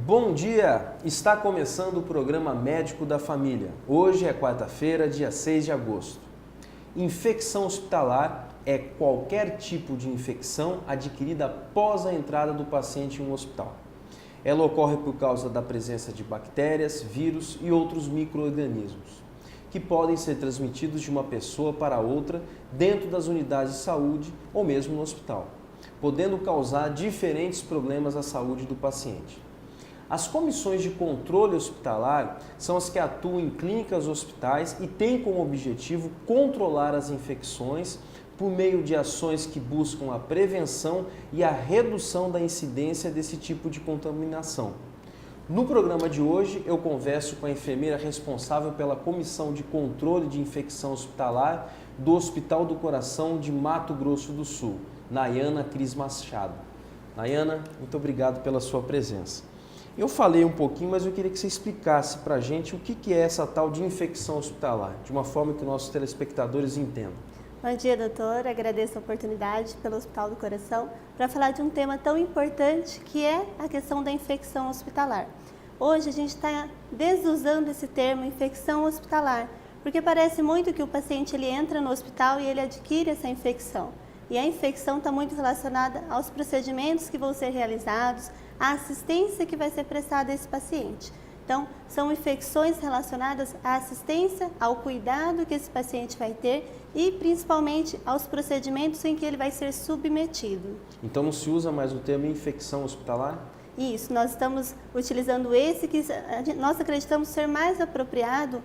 Bom dia! Está começando o programa Médico da Família. Hoje é quarta-feira, dia 6 de agosto. Infecção hospitalar é qualquer tipo de infecção adquirida após a entrada do paciente em um hospital. Ela ocorre por causa da presença de bactérias, vírus e outros micro-organismos, que podem ser transmitidos de uma pessoa para outra dentro das unidades de saúde ou mesmo no hospital, podendo causar diferentes problemas à saúde do paciente. As comissões de controle hospitalar são as que atuam em clínicas, hospitais e têm como objetivo controlar as infecções por meio de ações que buscam a prevenção e a redução da incidência desse tipo de contaminação. No programa de hoje, eu converso com a enfermeira responsável pela Comissão de Controle de Infecção Hospitalar do Hospital do Coração de Mato Grosso do Sul, Nayana Cris Machado. Nayana, muito obrigado pela sua presença. Eu falei um pouquinho, mas eu queria que você explicasse para a gente o que é essa tal de infecção hospitalar, de uma forma que nossos telespectadores entendam. Bom dia, doutor. Agradeço a oportunidade pelo Hospital do Coração para falar de um tema tão importante que é a questão da infecção hospitalar. Hoje a gente está desusando esse termo infecção hospitalar, porque parece muito que o paciente ele entra no hospital e ele adquire essa infecção. E a infecção está muito relacionada aos procedimentos que vão ser realizados, à assistência que vai ser prestada a esse paciente. Então, são infecções relacionadas à assistência, ao cuidado que esse paciente vai ter e principalmente aos procedimentos em que ele vai ser submetido. Então não se usa mais o termo infecção hospitalar? Isso, nós estamos utilizando esse que nós acreditamos ser mais apropriado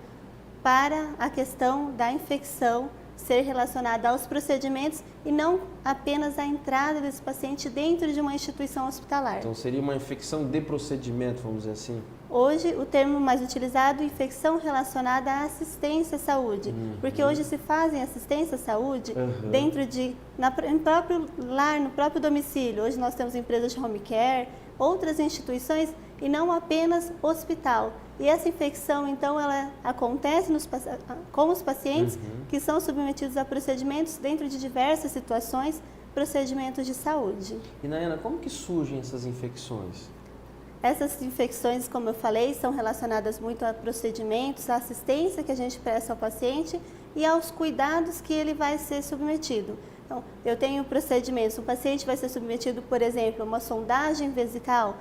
para a questão da infecção ser relacionada aos procedimentos e não apenas à entrada desse paciente dentro de uma instituição hospitalar. Então seria uma infecção de procedimento, vamos dizer assim? Hoje o termo mais utilizado é infecção relacionada à assistência à saúde, porque hoje se fazem assistência à saúde dentro de, no próprio lar, no próprio domicílio. Hoje nós temos empresas de home care, outras instituições e não apenas hospital. E essa infecção, então, ela acontece com os pacientes que são submetidos a procedimentos dentro de diversas situações, procedimentos de saúde. E, Nayana, como que surgem essas infecções? Essas infecções, como eu falei, são relacionadas muito a procedimentos, à assistência que a gente presta ao paciente e aos cuidados que ele vai ser submetido. Então, eu tenho procedimentos, o paciente vai ser submetido, por exemplo, a uma sondagem vesical,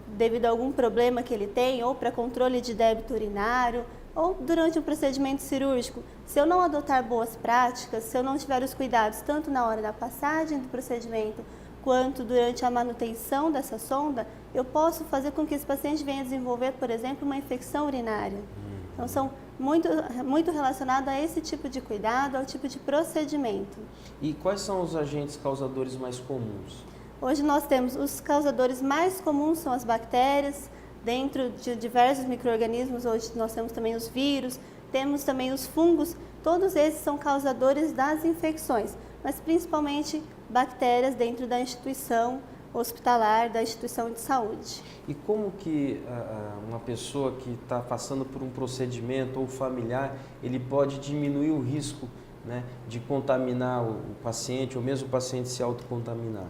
devido a algum problema que ele tem, ou para controle de débito urinário, ou durante um procedimento cirúrgico. Se eu não adotar boas práticas, se eu não tiver os cuidados tanto na hora da passagem do procedimento, quanto durante a manutenção dessa sonda, eu posso fazer com que esse paciente venha desenvolver, por exemplo, uma infecção urinária. Então, são muito relacionados a esse tipo de cuidado, ao tipo de procedimento. E quais são os agentes causadores mais comuns? Hoje nós temos os causadores mais comuns são as bactérias, dentro de diversos micro-organismos, hoje nós temos também os vírus, temos também os fungos, todos esses são causadores das infecções, mas principalmente bactérias dentro da instituição hospitalar, da instituição de saúde. E como que uma pessoa que está passando por um procedimento ou familiar, ele pode diminuir o risco, né, de contaminar o paciente ou mesmo o paciente se autocontaminar?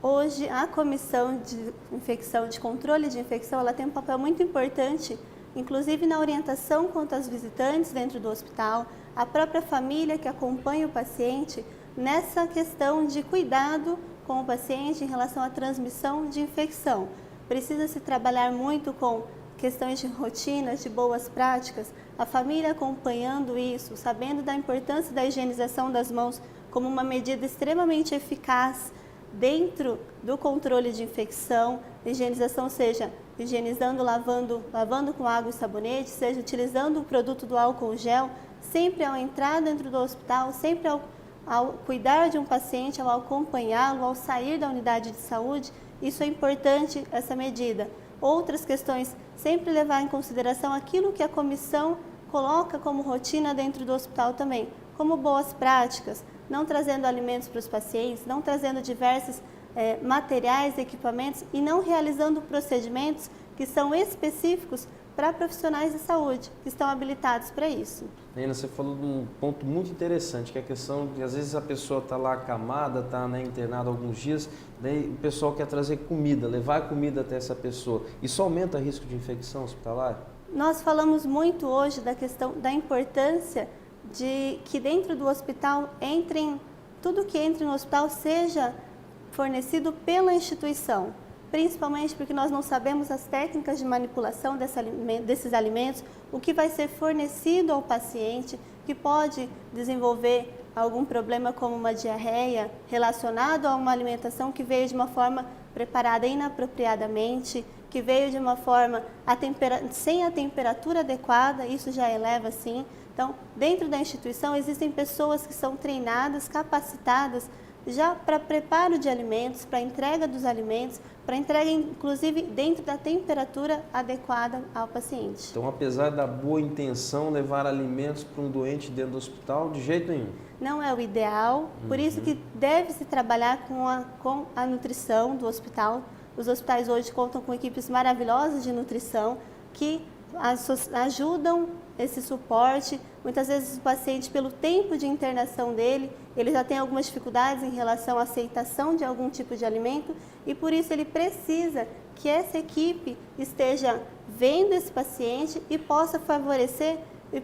Hoje, a Comissão de Infecção, de Controle de Infecção, ela tem um papel muito importante, inclusive na orientação quanto aos visitantes dentro do hospital, a própria família que acompanha o paciente, nessa questão de cuidado com o paciente em relação à transmissão de infecção. Precisa-se trabalhar muito com questões de rotinas, de boas práticas, a família acompanhando isso, sabendo da importância da higienização das mãos como uma medida extremamente eficaz dentro do controle de infecção, higienização seja higienizando, lavando com água e sabonete, seja utilizando o produto do álcool gel, sempre ao entrar dentro do hospital, sempre ao cuidar de um paciente, ao acompanhá-lo, ao sair da unidade de saúde, isso é importante, essa medida. Outras questões, sempre levar em consideração aquilo que a comissão coloca como rotina dentro do hospital também, como boas práticas, não trazendo alimentos para os pacientes, não trazendo diversos materiais, equipamentos e não realizando procedimentos que são específicos para profissionais de saúde que estão habilitados para isso. Nena, você falou de um ponto muito interessante, que é a questão de, às vezes, a pessoa está lá acamada, está, né, internada alguns dias, daí o pessoal quer trazer comida, levar comida até essa pessoa. Isso aumenta o risco de infecção hospitalar? Nós falamos muito hoje da questão da importância de que dentro do hospital tudo que entre no hospital seja fornecido pela instituição, principalmente porque nós não sabemos as técnicas de manipulação desses alimentos, o que vai ser fornecido ao paciente, que pode desenvolver algum problema como uma diarreia relacionado a uma alimentação que veio de uma forma preparada inapropriadamente, que veio de uma forma sem a temperatura adequada, isso já eleva sim. Então, dentro da instituição existem pessoas que são treinadas, capacitadas já para preparo de alimentos, para entrega dos alimentos, para entrega inclusive dentro da temperatura adequada ao paciente. Então, apesar da boa intenção, levar alimentos para um doente dentro do hospital, de jeito nenhum? Não é o ideal, por isso que deve-se trabalhar com a nutrição do hospital. Os hospitais hoje contam com equipes maravilhosas de nutrição que ajudam esse suporte. Muitas vezes o paciente, pelo tempo de internação dele, ele já tem algumas dificuldades em relação à aceitação de algum tipo de alimento e por isso ele precisa que essa equipe esteja vendo esse paciente e possa favorecer e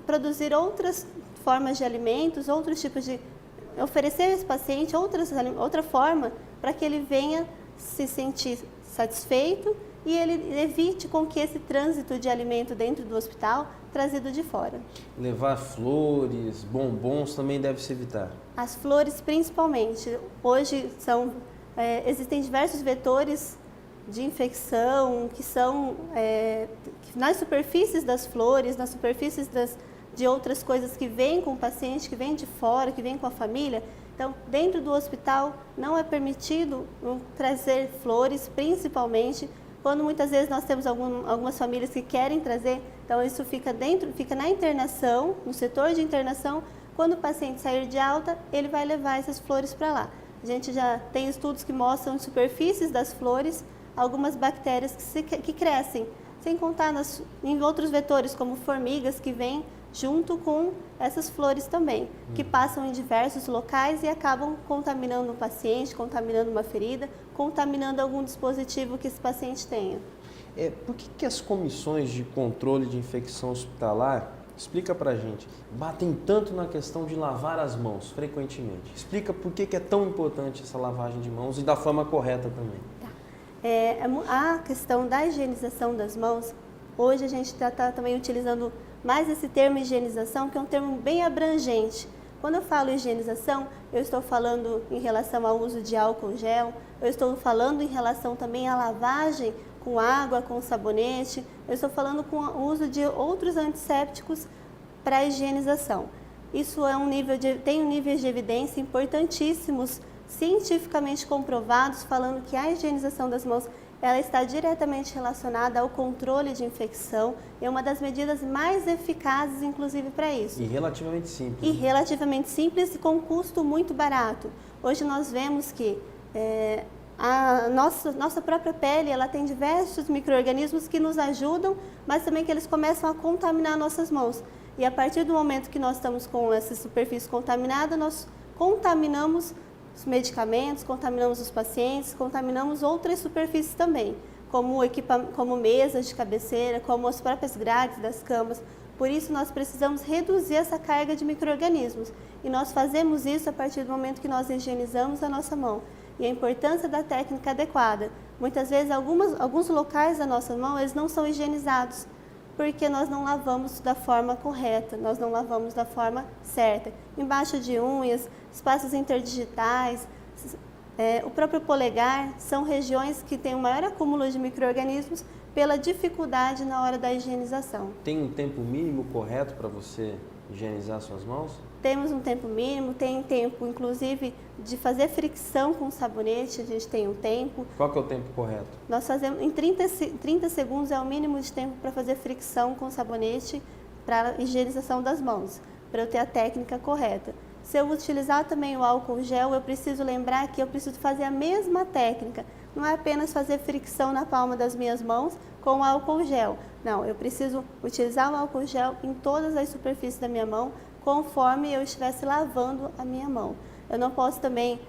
produzir outras formas de alimentos, outros tipos de... oferecer a esse paciente outra forma para que ele venha se sentir satisfeito e ele evite com que esse trânsito de alimento dentro do hospital trazido de fora. Levar flores, bombons também deve se evitar? As flores principalmente. Hoje existem diversos vetores de infecção que são nas superfícies das flores, nas superfícies de outras coisas que vêm com o paciente, que vêm de fora, que vêm com a família. Então, dentro do hospital não é permitido trazer flores, principalmente quando muitas vezes nós temos algumas famílias que querem trazer. Então, isso fica na internação, no setor de internação. Quando o paciente sair de alta, ele vai levar essas flores para lá. A gente já tem estudos que mostram as superfícies das flores, algumas bactérias que crescem, sem contar em outros vetores, como formigas que vêm junto com essas flores também, que passam em diversos locais e acabam contaminando o paciente, contaminando uma ferida, contaminando algum dispositivo que esse paciente tenha. Por que as comissões de controle de infecção hospitalar, explica pra gente, batem tanto na questão de lavar as mãos frequentemente? Explica por que é tão importante essa lavagem de mãos e da forma correta também. A questão da higienização das mãos, hoje a gente está também utilizando mais esse termo higienização, que é um termo bem abrangente. Quando eu falo higienização, eu estou falando em relação ao uso de álcool gel, eu estou falando em relação também à lavagem com água, com sabonete, eu estou falando com o uso de outros antissépticos para a higienização. Isso tem níveis de evidência importantíssimos, cientificamente comprovados, falando que a higienização das mãos ela está diretamente relacionada ao controle de infecção, é uma das medidas mais eficazes, inclusive, para isso. E relativamente simples. E relativamente simples e com custo muito barato. Hoje nós vemos que a nossa própria pele ela tem diversos micro-organismos que nos ajudam, mas também que eles começam a contaminar nossas mãos. E a partir do momento que nós estamos com essa superfície contaminada, nós contaminamos os medicamentos, contaminamos os pacientes, contaminamos outras superfícies também, como mesas de cabeceira, como as próprias grades das camas. Por isso, nós precisamos reduzir essa carga de micro-organismos. E nós fazemos isso a partir do momento que nós higienizamos a nossa mão. E a importância da técnica adequada. Muitas vezes, alguns locais da nossa mão, eles não são higienizados, porque nós não lavamos da forma correta, nós não lavamos da forma certa. Embaixo de unhas, espaços interdigitais, o próprio polegar, são regiões que têm um maior acúmulo de micro-organismos pela dificuldade na hora da higienização. Tem um tempo mínimo correto para você higienizar suas mãos? Temos um tempo mínimo, tem tempo, inclusive, de fazer fricção com sabonete, a gente tem um tempo. Qual que é o tempo correto? Nós fazemos, em 30 segundos é o mínimo de tempo para fazer fricção com sabonete para a higienização das mãos, para eu ter a técnica correta. Se eu utilizar também o álcool gel, eu preciso lembrar que eu preciso fazer a mesma técnica, não é apenas fazer fricção na palma das minhas mãos com álcool gel. Não, eu preciso utilizar o álcool gel em todas as superfícies da minha mão, conforme eu estivesse lavando a minha mão. Eu não posso também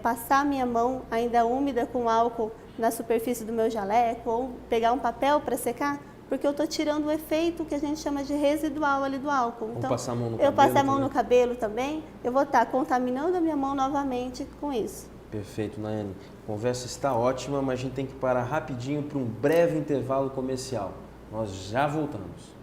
passar a minha mão ainda úmida com álcool na superfície do meu jaleco ou pegar um papel para secar, porque eu estou tirando o efeito que a gente chama de residual ali do álcool. Ou então, passar a mão no eu cabelo passar a mão também. no cabelo também, eu vou estar contaminando a minha mão novamente com isso. Perfeito, Nayane. A conversa está ótima, mas a gente tem que parar rapidinho para um breve intervalo comercial. Nós já voltamos.